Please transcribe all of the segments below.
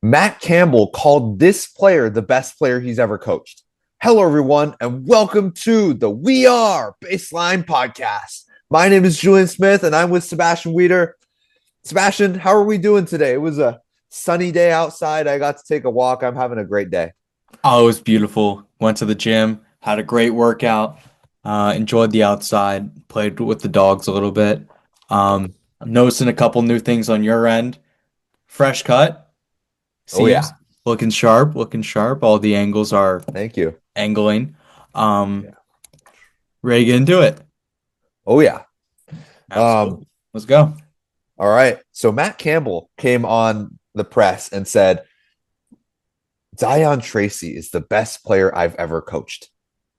Matt Campbell called this player the best player he's ever coached. Hello, everyone, and welcome to the We Are Baseline Podcast. My name is Julian Smith, and I'm with Sebastian Weeder. Sebastian, how are we doing today? It was a sunny day outside. I got to take a walk. I'm having a great day. Oh, it was beautiful. Went to the gym, had a great workout, enjoyed the outside, played with the dogs a little bit. I'm noticing a couple new things on your end. Fresh cut, Oh, yeah. seems looking sharp, looking sharp. All the angles are Thank you. angling. Um, Yeah. Ready to get into it? Oh, yeah. Um, Absolutely. Let's go. all right. So Matt Campbell came on the press and said, Zion Tracy is the best player I've ever coached.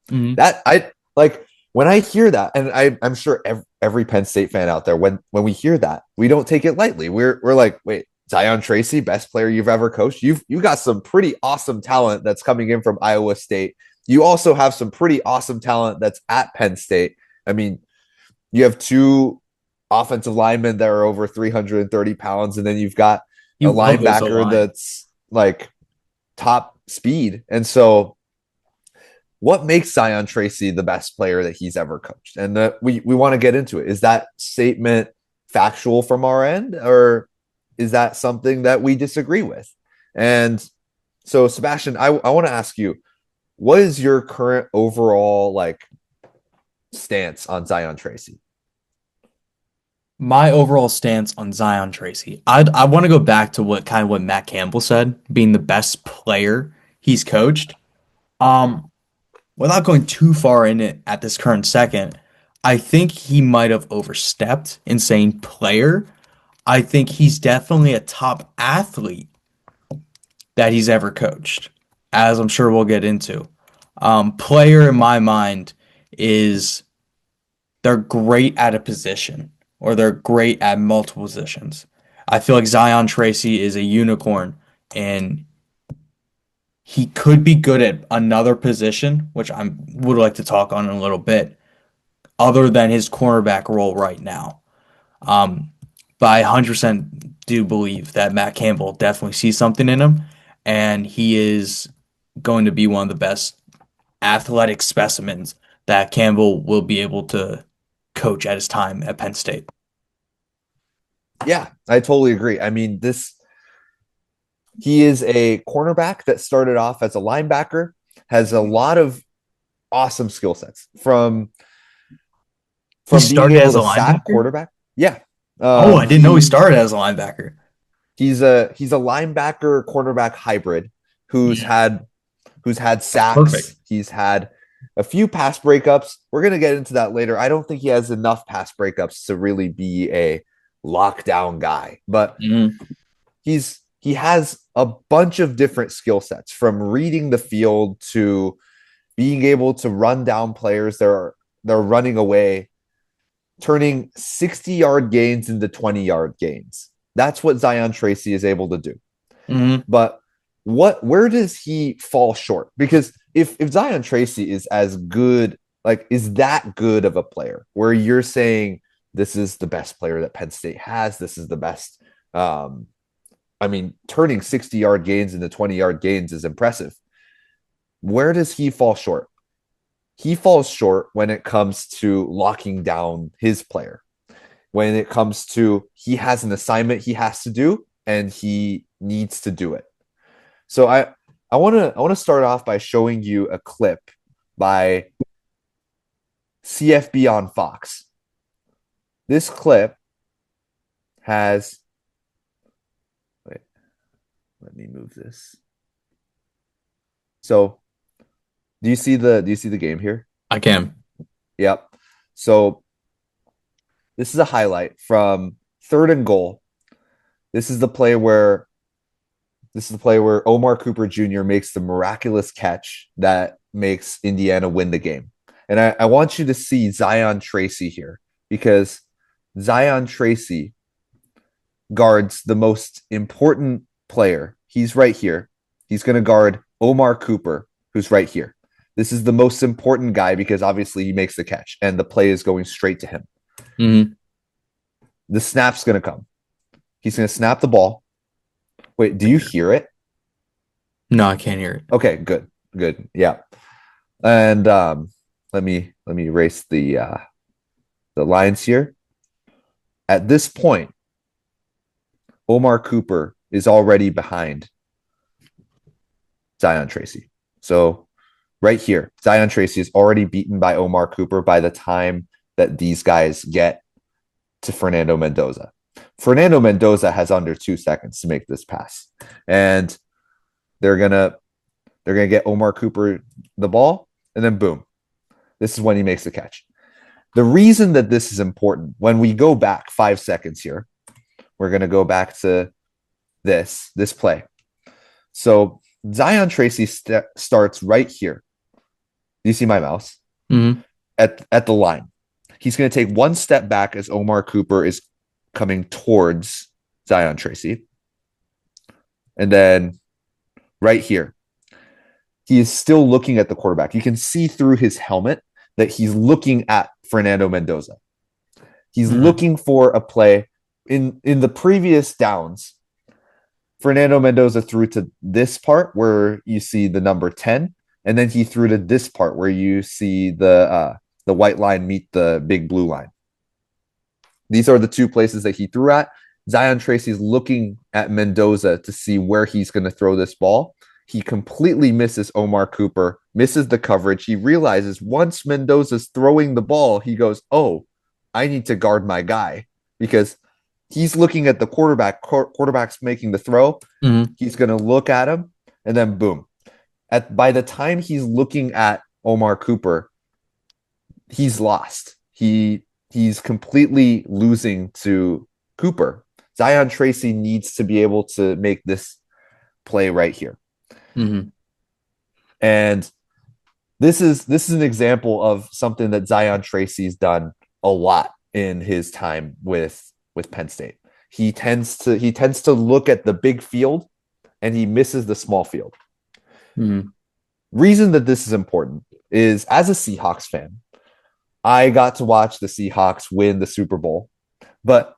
Hmm. That I like when I hear that, and I'm sure every Penn State fan out there, when we hear that, we don't take it lightly. We're like, wait, Zion Tracy, best player you've ever coached. You got some pretty awesome talent that's coming in from Iowa State. You also have some pretty awesome talent that's at Penn State. I mean, you have two offensive linemen that are over 330 pounds, and then you've got a You love those O linebacker line. that's like top speed. And so what makes Zion Tracy the best player that he's ever coached? And we want to get into it. Is that statement factual from our end, or is that something that we disagree with? And so, Sebastian, I want to ask you, what is your current overall like stance on Zion Tracy? My overall stance on Zion Tracy. I want to go back to what Matt Campbell said, being the best player he's coached. Um, Without going too far in it at this current second, I think he might have overstepped in saying player. I think he's definitely a top athlete that he's ever coached, as I'm sure we'll get into. Player in my mind is they're great at a position or they're great at multiple positions. I feel like Zion Tracy is a unicorn and he could be good at another position, which I would like to talk on in a little bit, other than his cornerback role right now. Um, but I 100% do believe that Matt Campbell definitely sees something in him, and he is going to be one of the best athletic specimens that Campbell will be able to coach at his time at Penn State. Yeah, I totally agree. I mean, this he is a cornerback that started off as a linebacker, has a lot of awesome skill sets He from being started able as a to sack linebacker? quarterback. Yeah. Oh, I didn't know he He started as a linebacker. he's a linebacker cornerback hybrid who's Yeah, had who's had that's sacks. perfect. He's had a few pass breakups. We're gonna get into that later. I don't think he has enough pass breakups to really be a lockdown guy, but Mhm. he has a bunch of different skill sets from reading the field to being able to run down players they're running away, turning 60-yard gains into 20-yard gains. That's what Zion Tracy is able to do. Mhm. But where does he fall short? Because if Zion Tracy is as good, like is that good of a player where you're saying this is the best player that Penn State has, this is the best I mean, turning 60-yard gains into 20-yard gains is impressive. Where does he fall short? He falls short when it comes to locking down his player. When it comes to he has an assignment he has to do and he needs to do it. So I want to start off by showing you a clip by CFB on Fox. This clip has wait, let me move this. So, do you see the game here? I can. Yep. So, this is a highlight from third and goal. This is the play where Omar Cooper Jr. makes the miraculous catch that makes Indiana win the game. And I want you to see Zion Tracy here because Zion Tracy guards the most important player. He's right here. He's going to guard Omar Cooper, who's right here. This is the most important guy because obviously he makes the catch and the play is going straight to him. Mhm. The snap's going to come. He's going to snap the ball. Wait, do right you there. hear it? No, I can't hear it. Okay, good. Good. Yeah. And let me erase the lines here. At this point, Omar Cooper is already behind Zion Tracy. So right here, Zion Tracy is already beaten by Omar Cooper by the time that these guys get to Fernando Mendoza. Fernando Mendoza has under 2 seconds to make this pass, and they're gonna they're gonna get Omar Cooper the ball, and then boom, this is when he makes the catch. The reason that this is important, when we go back 5 seconds here, we're gonna go back to this play. So Zion Tracy starts right here. Do you see my mouse? Hmm. At the line. He's going to take one step back as Omar Cooper is coming towards Zion Tracy. And then right here, he is still looking at the quarterback. You can see through his helmet that he's looking at Fernando Mendoza. He's Hmm. looking for a play. In the previous downs, Fernando Mendoza threw to this part where you see the number 10, and then he threw to this part where you see the white line meet the big blue line. These are the two places that he threw at. Zion Tracy's looking at Mendoza to see where he's going to throw this ball. He completely misses Omar Cooper, misses the coverage. He realizes once Mendoza's throwing the ball, he goes, "Oh, I need to guard my guy," because he's looking at the quarterback. Quarterback's making the throw. Hmm. He's going to look at him, and then boom. By the time he's looking at Omar Cooper, he's lost. He's completely losing to Cooper. Zion Tracy needs to be able to make this play right here. Hmm. And this is an example of something that Zion Tracy's done a lot in his time with Penn State. He tends to look at the big field and he misses the small field. Hmm. Reason that this is important is as a Seahawks fan, I got to watch the Seahawks win the Super Bowl, but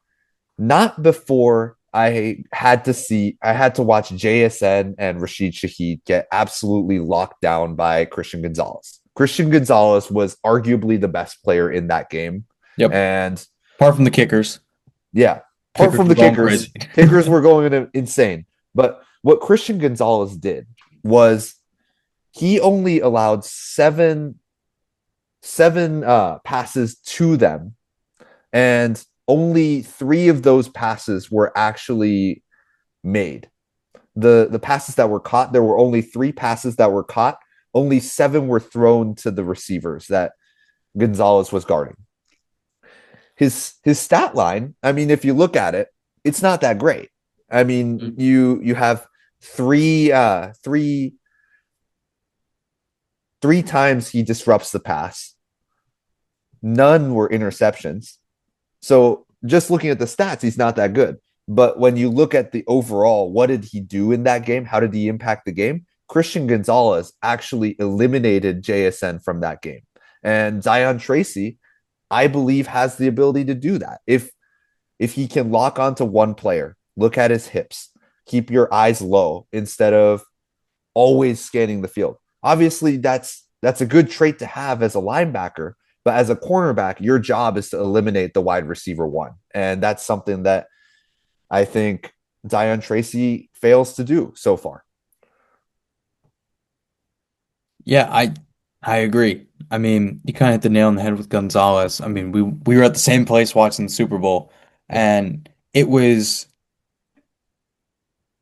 not before I had to watch JSN and Rashid Shaheed get absolutely locked down by Christian Gonzalez. Christian Gonzalez was arguably the best player in that game. Yep. And Apart from the kickers, yeah, apart kickers from were the going crazy. kickers were going insane. But what Christian Gonzalez did was he only allowed seven passes to them, and only three of those passes were actually made. The passes that were caught, there were only three passes that were caught. Only seven were thrown to the receivers that Gonzalez was guarding. His stat line, I mean, if you look at it, it's not that great. I mean, Mhm. you have three times he disrupts the pass. None were interceptions. So just looking at the stats, he's not that good. But when you look at the overall, what did he do in that game? How did he impact the game? Christian Gonzalez actually eliminated JSN from that game. And Zion Tracy, I believe, has the ability to do that. If he can lock onto one player, look at his hips, keep your eyes low instead of always scanning the field. Obviously, that's a good trait to have as a linebacker, but as a cornerback, your job is to eliminate the wide receiver one. And that's something that I think Zion Tracy fails to do so far. Yeah, I agree. I mean, you kind of hit the nail on the head with Gonzalez. I mean, we were at the same place watching the Super Bowl, and it was,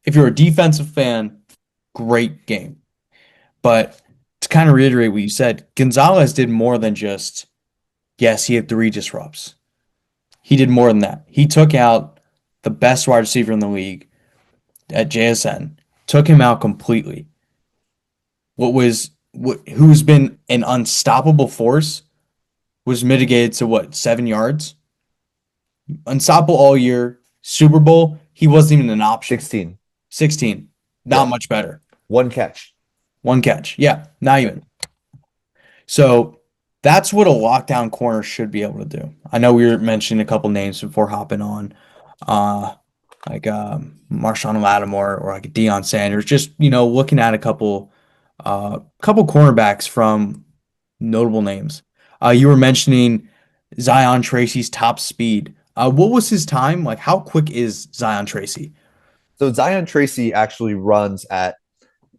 if you're a defensive fan, great game. But to kind of reiterate what you said, Gonzalez did more than just, yes, he had three disrupts. He did more than that. He took out the best wide receiver in the league at JSN, took him out completely. Who's been an unstoppable force was mitigated to what, 7 yards? Unstoppable all year. Super Bowl, he wasn't even an option. 16. 16, not Yeah. much better. One catch. One catch. Yeah, not even. So that's what a lockdown corner should be able to do. I know we were mentioning a couple names before hopping on. like Marshawn Lattimore or like Deion Sanders. Just looking at a couple cornerbacks from notable names. You were mentioning Zion Tracy's top speed. What was his time? Like, how quick is Zion Tracy? So Zion Tracy actually runs at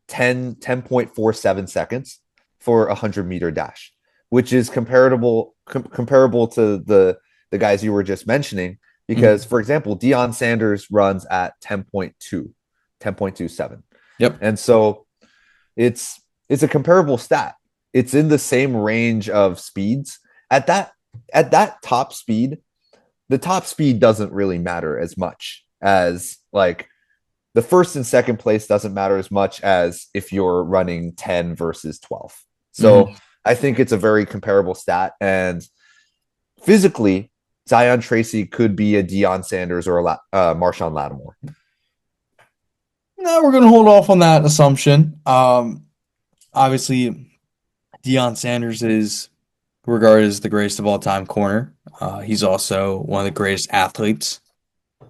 10.47 seconds for a 100-meter dash, which is comparable to the guys you were just mentioning. Because, Mhm. for example, Deion Sanders runs at 10.2, 10.27. Yep. And so it's a comparable stat. It's in the same range of speeds. At that at that top speed, the top speed doesn't really matter as much as like the first and second place doesn't matter as much as if you're running 10 versus 12. So Hmm. I think it's a very comparable stat. And physically, Zion Tracy could be a Deion Sanders or a Marshawn Lattimore. No, we're gonna hold off on that assumption. Obviously, Deion Sanders is regarded as the greatest of all time corner. He's also one of the greatest athletes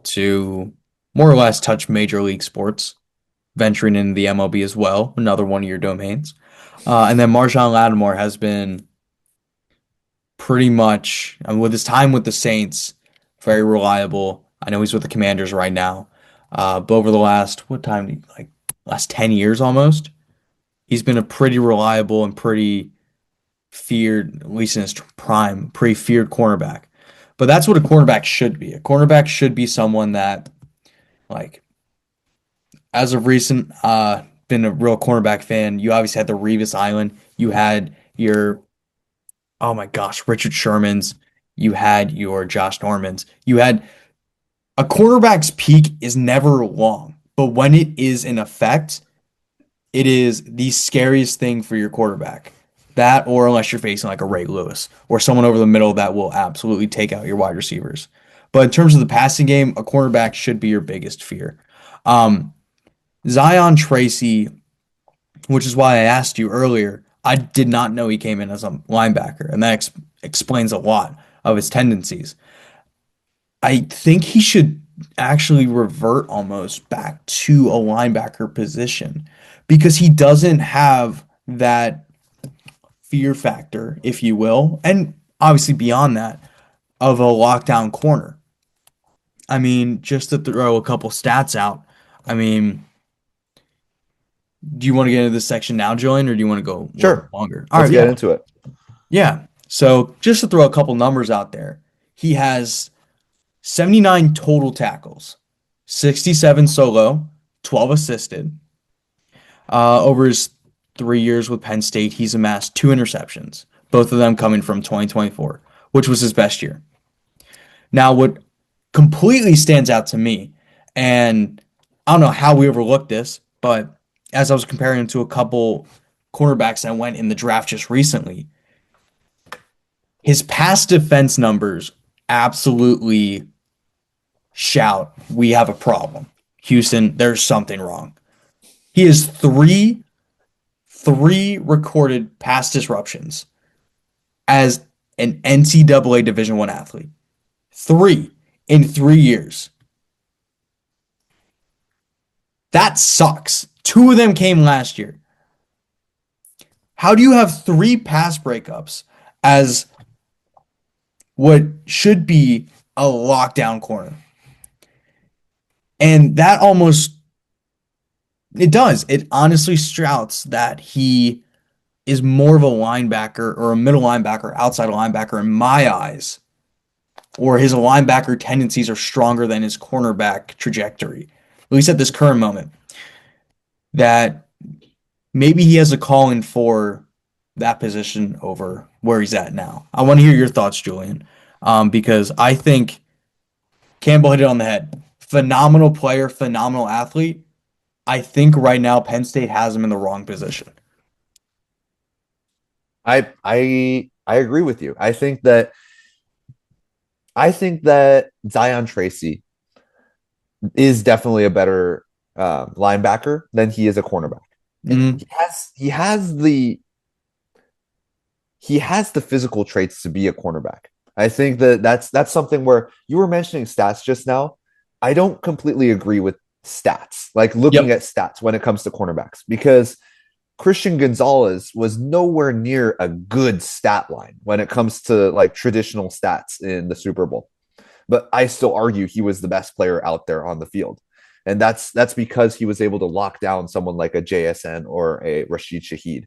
to more or less touch major league sports, venturing into the MLB as well, another one of your domains. And then Marshawn Lattimore has been pretty much, I mean, with his time with the Saints, very reliable. I know he's with the Commanders right now. But over the last, what time, like last 10 years almost, he's been a pretty reliable and pretty feared, at least in his prime, pretty feared cornerback. But that's what a cornerback should be. A cornerback should be someone that, like, as of recent, been a real cornerback fan. You obviously had the Revis Island. You had your, oh my gosh, Richard Sherman's. You had your Josh Norman's. You had a quarterback's peak is never long, but when it is in effect, it is the scariest thing for your quarterback. That, or unless you're facing like a Ray Lewis or someone over the middle that will absolutely take out your wide receivers. But in terms of the passing game, a cornerback should be your biggest fear. Um, Zion Tracy, which is why I asked you earlier, I did not know he came in as a linebacker, and that explains a lot of his tendencies. I think he should actually revert almost back to a linebacker position because he doesn't have that fear factor, if you will, and obviously beyond that, of a lockdown corner. I mean, just to throw a couple stats out, I mean, do you want to get into this section now, Julian, or do you want to go a little bit Sure. longer? All Let's right, get yeah. into it. Yeah. So just to throw a couple numbers out there, he has 79 total tackles, 67 solo, 12 assisted. Over his 3 years with Penn State, he's amassed two interceptions, both of them coming from 2024, which was his best year. Now, what completely stands out to me, and I don't know how we overlooked this, but as I was comparing him to a couple cornerbacks that went in the draft just recently, his pass defense numbers absolutely shout, we have a problem. Houston, there's something wrong. He has three recorded pass disruptions as an NCAA Division One athlete. Three in 3 years. That sucks. Two of them came last year. How do you have three pass breakups as what should be a lockdown corner? And that almost, it does. It honestly strouts that he is more of a linebacker or a middle linebacker, outside linebacker in my eyes, or his linebacker tendencies are stronger than his cornerback trajectory, at least at this current moment. That maybe he has a calling for that position over where he's at now. I want to hear your thoughts, Julian, because I think Campbell hit it on the head. Phenomenal player, phenomenal athlete. I think right now Penn State has him in the wrong position. I agree with you. I think that Zion Tracy is definitely a better linebacker than he is a cornerback. And Mm, he has the physical traits to be a cornerback. I think that that's something where you were mentioning stats just now. I don't completely agree with stats, like looking Yep. at stats when it comes to cornerbacks, because Christian Gonzalez was nowhere near a good stat line when it comes to like traditional stats in the Super Bowl. But I still argue he was the best player out there on the field. And that's because he was able to lock down someone like a JSN or a Rashid Shaheed.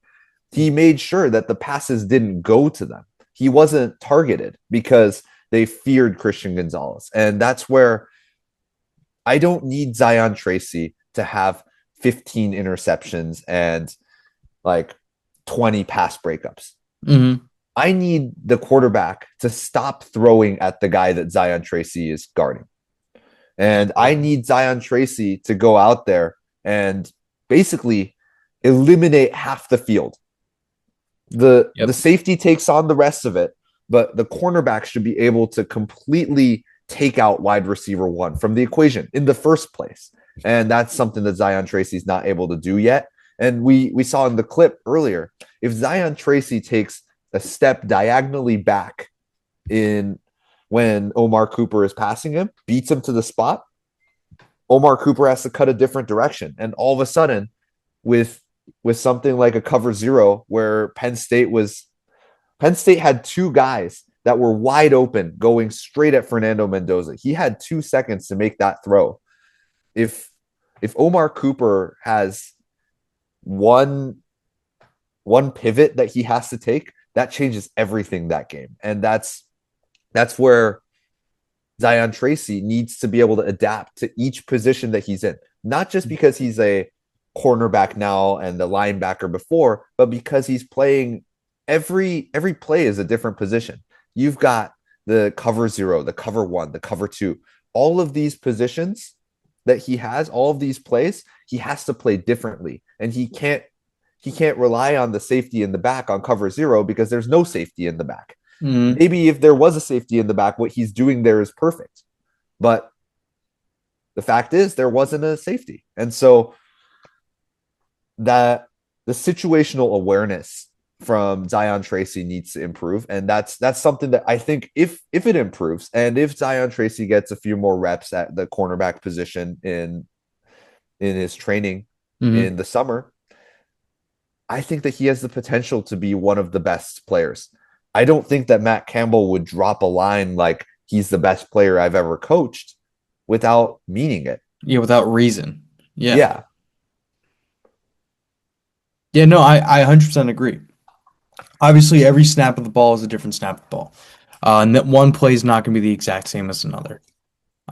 He made sure that the passes didn't go to them. He wasn't targeted because they feared Christian Gonzalez. And that's where I don't need Zion Tracy to have 15 interceptions and like 20 pass breakups. Hmm. I need the quarterback to stop throwing at the guy that Zion Tracy is guarding. And I need Zion Tracy to go out there and basically eliminate half the field. The Yep. safety takes on the rest of it, but the cornerback should be able to completely take out wide receiver one from the equation in the first place. And that's something that Zion Tracy's not able to do yet. And we saw in the clip earlier, if Zion Tracy takes a step diagonally back in when Omar Cooper is passing him, beats him to the spot, Omar Cooper has to cut a different direction. And all of a sudden, with something like a cover zero where Penn State had two guys that were wide open going straight at Fernando Mendoza. He had 2 seconds to make that throw. If Omar Cooper has one pivot that he has to take, that changes everything that game. And that's where Zion Tracy needs to be able to adapt to each position that he's in, not just because he's a cornerback now and the linebacker before, but because he's playing every play is a different position. You've got the cover zero, the cover one, the cover two, all of these positions that he has, all of these plays, he has to play differently, and he can't rely on the safety in the back on cover zero because there's no safety in the back. Hmm. Maybe if there was a safety in the back, what he's doing there is perfect. But the fact is, there wasn't a safety. And so that the situational awareness from Zion Tracy needs to improve. And that's something that I think if it improves and if Zion Tracy gets a few more reps at the cornerback position in his training Hmm. in the summer, I think that he has the potential to be one of the best players. I don't think that Matt Campbell would drop a line like he's the best player I've ever coached without meaning it. Yeah, without reason. Yeah. Yeah. Yeah, no, I 100% agree. Obviously, every snap of the ball is a different snap of the ball. And that one play is not going to be the exact same as another.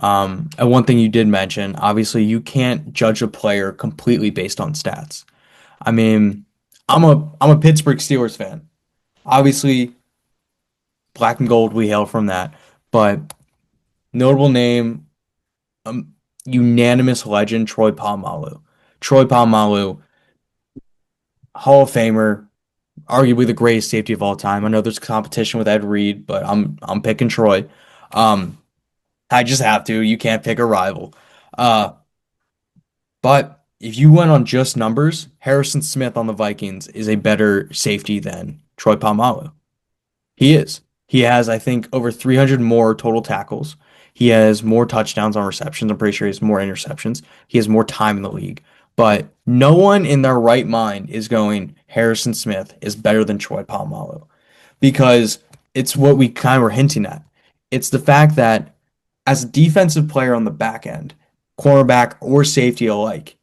And one thing you did mention, obviously, you can't judge a player completely based on stats. I mean, I'm a Pittsburgh Steelers fan. Obviously, black and gold, we hail from that. But notable name, um, unanimous legend, Troy Polamalu. Troy Polamalu, Hall of Famer, arguably the greatest safety of all time. I know there's competition with Ed Reed, but I'm picking Troy. Um, I just have to. You can't pick a rival. Uh, but if you went on just numbers, Harrison Smith on the Vikings is a better safety than Troy Polamalu. He is. He has, I think, over 300 more total tackles. He has more touchdowns on receptions. I'm pretty sure he has more interceptions. He has more time in the league. But no one in their right mind is going, Harrison Smith is better than Troy Polamalu because it's what we kind of were hinting at. It's the fact that as a defensive player on the back end, cornerback or safety alike,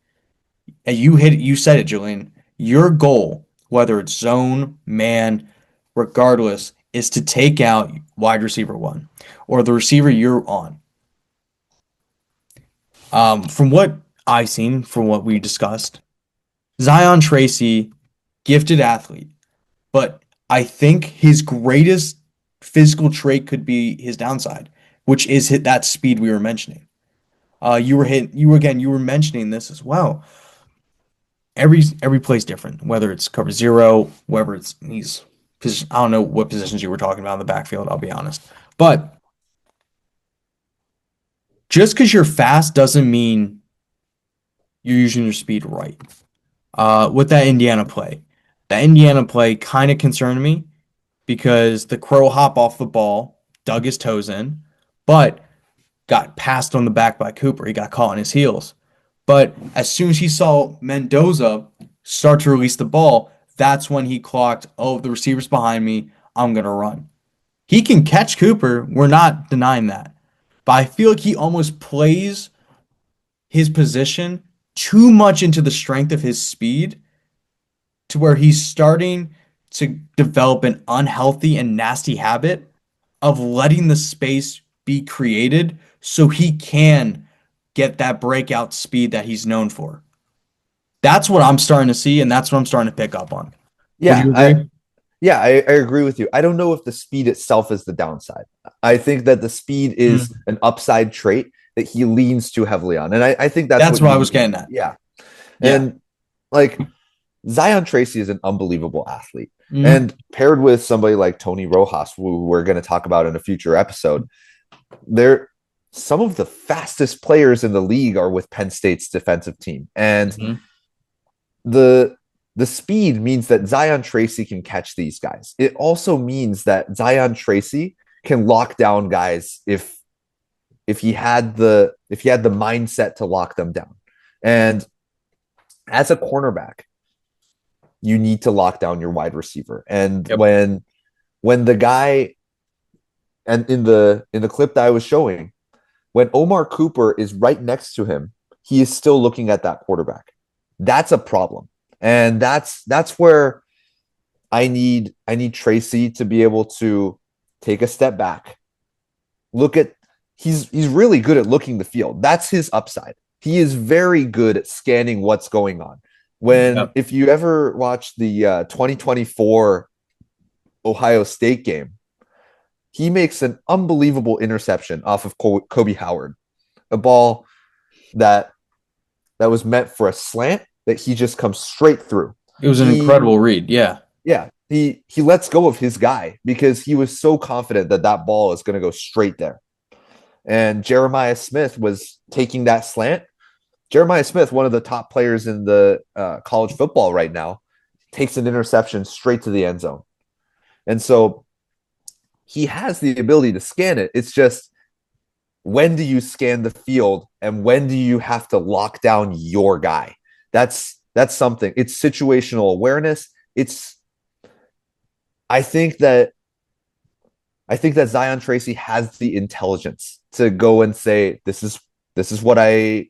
and you said it, Julian, your goal, whether it's zone, man, regardless, is to take out wide receiver one or the receiver you're on. From what I've seen, from what we discussed, Zion Tracy, gifted athlete, but I think his greatest physical trait could be his downside, which is hit that speed we were mentioning. You were mentioning this as well. Every play is different, whether it's cover zero, whether it's he's because I don't know what positions you were talking about in the backfield, I'll be honest. But just because you're fast doesn't mean you're using your speed right. With that Indiana play kind of concerned me because the crow hop off the ball, dug his toes in, but got passed on the back by Cooper. He got caught in his heels. But as soon as he saw Mendoza start to release the ball, that's when he clocked, oh, the receiver's behind me. I'm going to run. He can catch Cooper. We're not denying that. But I feel like he almost plays his position too much into the strength of his speed to where he's starting to develop an unhealthy and nasty habit of letting the space be created so he can get that breakout speed that he's known for. That's what I'm starting to see, and that's what I'm starting to pick up on. Would Yeah, you agree? I agree with you. I don't know if the speed itself is the downside. I think that the speed is Mm, an upside trait that he leans too heavily on. And I think that's that's what what I you was mean. getting at. Yeah. Yeah. And like Zion Tracy is an unbelievable athlete. Mm, And paired with somebody like Tony Rojas, who we're going to talk about in a future episode, they're some of the fastest players in the league are with Penn State's defensive team. And mhm. the the speed means that Zion Tracy can catch these guys. It also means that Zion Tracy can lock down guys if he had the mindset to lock them down. And as a cornerback, you need to lock down your wide receiver. And Yep. when the guy and in the clip that I was showing, when Omar Cooper is right next to him, he is still looking at that quarterback. That's a problem. And that's where I need Tracy to be able to take a step back. Look at he's really good at looking the field. That's his upside. He is very good at scanning what's going on. When Yep. if you ever watch the 2024 Ohio State game, he makes an unbelievable interception off of Kobe Howard, a ball that that was meant for a slant that he just comes straight through. It was an He incredible read. Yeah. Yeah, he lets go of his guy because he was so confident that that ball is going to go straight there. And Jeremiah Smith was taking that slant. Jeremiah Smith, one of the top players in the college football right now, takes an interception straight to the end zone. And so he has the ability to scan it. It's just when do you scan the field and when do you have to lock down your guy? That's something. It's situational awareness. It's I think that I think that Zion Tracy has the intelligence to go and say, this is what I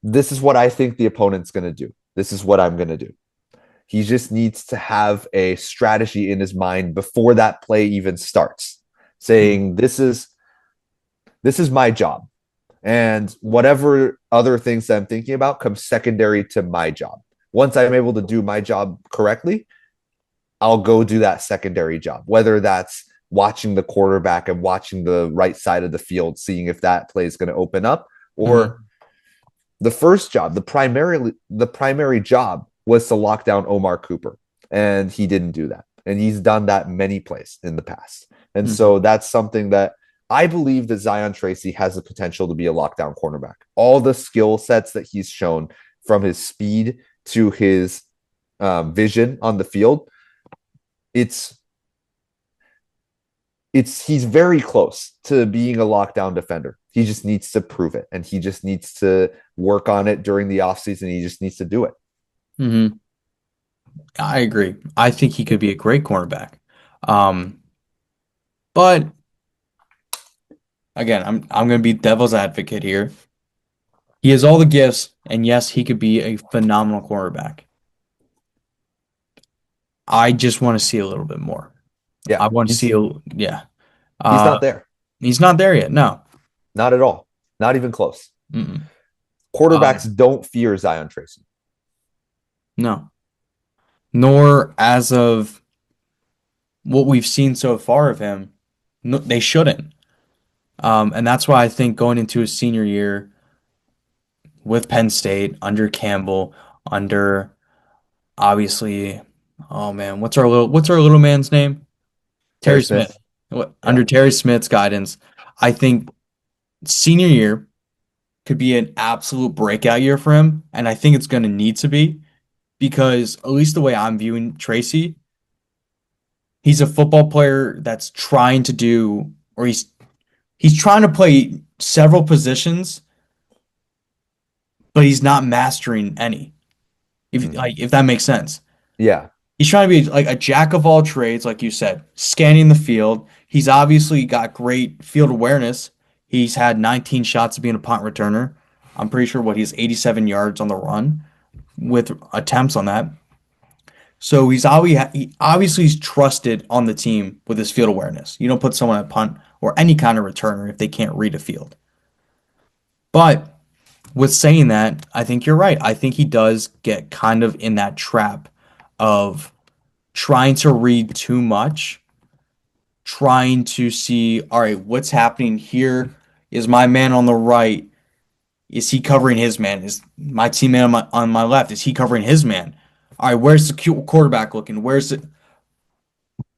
this is what I think the opponent's going to do. This is what I'm going to do. He just needs to have a strategy in his mind before that play even starts, saying this is my job, and whatever other things that I'm thinking about comes secondary to my job. Once I'm able to do my job correctly, I'll go do that secondary job, whether that's watching the quarterback and watching the right side of the field, seeing if that play is going to open up, or Mhm. the first job, the primary job was to lock down Omar Cooper, and he didn't do that, and he's done that many plays in the past, and so Mhm. that's something that I believe that Zion Tracy has the potential to be a lockdown cornerback. All the skill sets that he's shown, from his speed to his vision on the field, it's he's very close to being a lockdown defender. He just needs to prove it, and he just needs to work on it during the offseason. He just needs to do it. Mhm. I agree. I think he could be a great cornerback. Um, but again, I'm going to be devil's advocate here. He has all the gifts, and yes, he could be a phenomenal quarterback. I just want to see a little bit more. Yeah, I want to see yeah. he's Uh, not there, he's not there yet. No. not at all, not even close. Mm-mm. Quarterbacks Um, don't fear Zion Tracy. no. Nor as of what we've seen so far of him, no, they shouldn't. And that's why I think going into his senior year with Penn State, under Campbell, under obviously, oh man, what's our little man's name? Terry Terry Smith. Smith, yeah, Under Terry Smith's guidance, I think senior year could be an absolute breakout year for him, and I think it's going to need to be because at least the way I'm viewing Tracy, he's a football player that's trying to do, or he's trying to play several positions, but he's not mastering any. Mhm. If that makes sense. Yeah. He's trying to be like a jack of all trades, like you said, scanning the field. He's obviously got great field awareness. He's had 19 shots to being a punt returner. I'm pretty sure he's 87 yards on the run with attempts on that. So he obviously he's trusted on the team with his field awareness. You don't put someone at punt or any kind of returner if they can't read a field. But with saying that, I think you're right. I think he does get kind of in that trap of trying to read too much, trying to see, all right, what's happening here? Is my man on the right? Is he covering his man? Is my teammate on my left? Is he covering his man? All right, where's the quarterback looking? Where's it?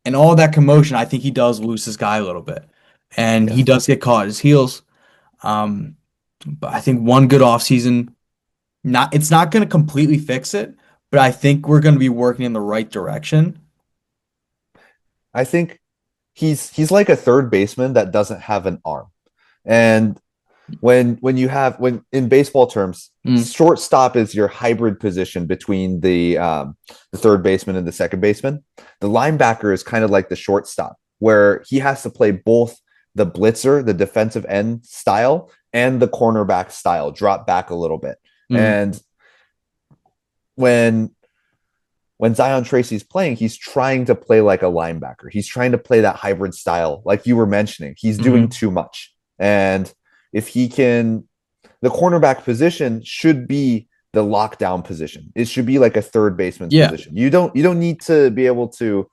And all that commotion, I think he does lose his guy a little bit, and he Yes. does get caught at his heels. Um, but I think one good offseason, not it's not going to completely fix it, but I think we're going to be working in the right direction. I think he's like a third baseman that doesn't have an arm. And when in baseball terms, Mm, shortstop is your hybrid position between the third baseman and the second baseman. The linebacker is kind of like the shortstop, where he has to play both the blitzer, the defensive end style, and the cornerback style, drop back a little bit. mm, And when when Zion Tracy's playing, he's trying to play like a linebacker. He's trying to play that hybrid style, like you were mentioning. He's doing mm-hmm. too much. And if he can, the cornerback position should be the lockdown position. It should be like a third baseman's Yeah, position. You don't need to be able to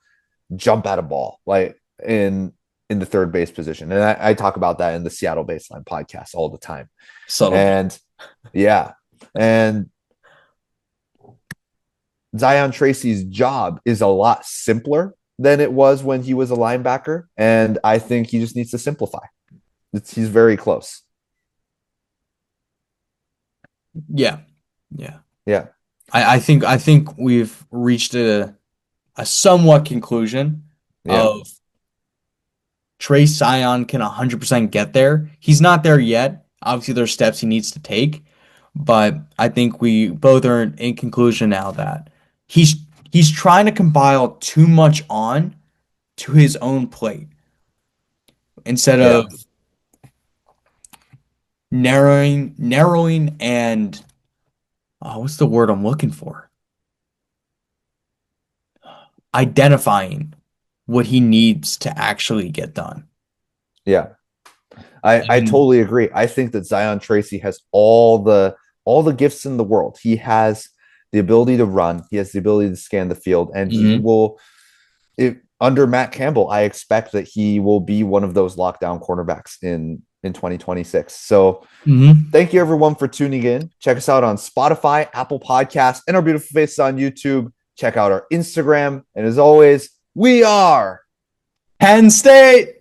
jump at a ball like in the third base position. And I talk about that in the Seattle Baseline podcast all the time. subtle. And yeah. And Zion Tracy's job is a lot simpler than it was when he was a linebacker. And I think he just needs to simplify. He's very close. Yeah, yeah. Yeah. I think we've reached a somewhat conclusion Yeah. of Trace Sion can 100% get there. He's not there yet. Obviously, there's steps he needs to take, but I think we both are in conclusion now that he's he's trying to compile too much on to his own plate instead of Yeah. narrowing and what's the word I'm looking for? Identifying what he needs to actually get done. Yeah. I And totally agree. I think that Zion Tracy has all the gifts in the world. He has the ability to run, he has the ability to scan the field, and he mhm, will if under Matt Campbell, I expect that he will be one of those lockdown cornerbacks in 2026. So mhm. thank you everyone for tuning in. Check us out on Spotify, Apple Podcasts, and our beautiful faces on YouTube. Check out our Instagram. And as always, we are Penn State.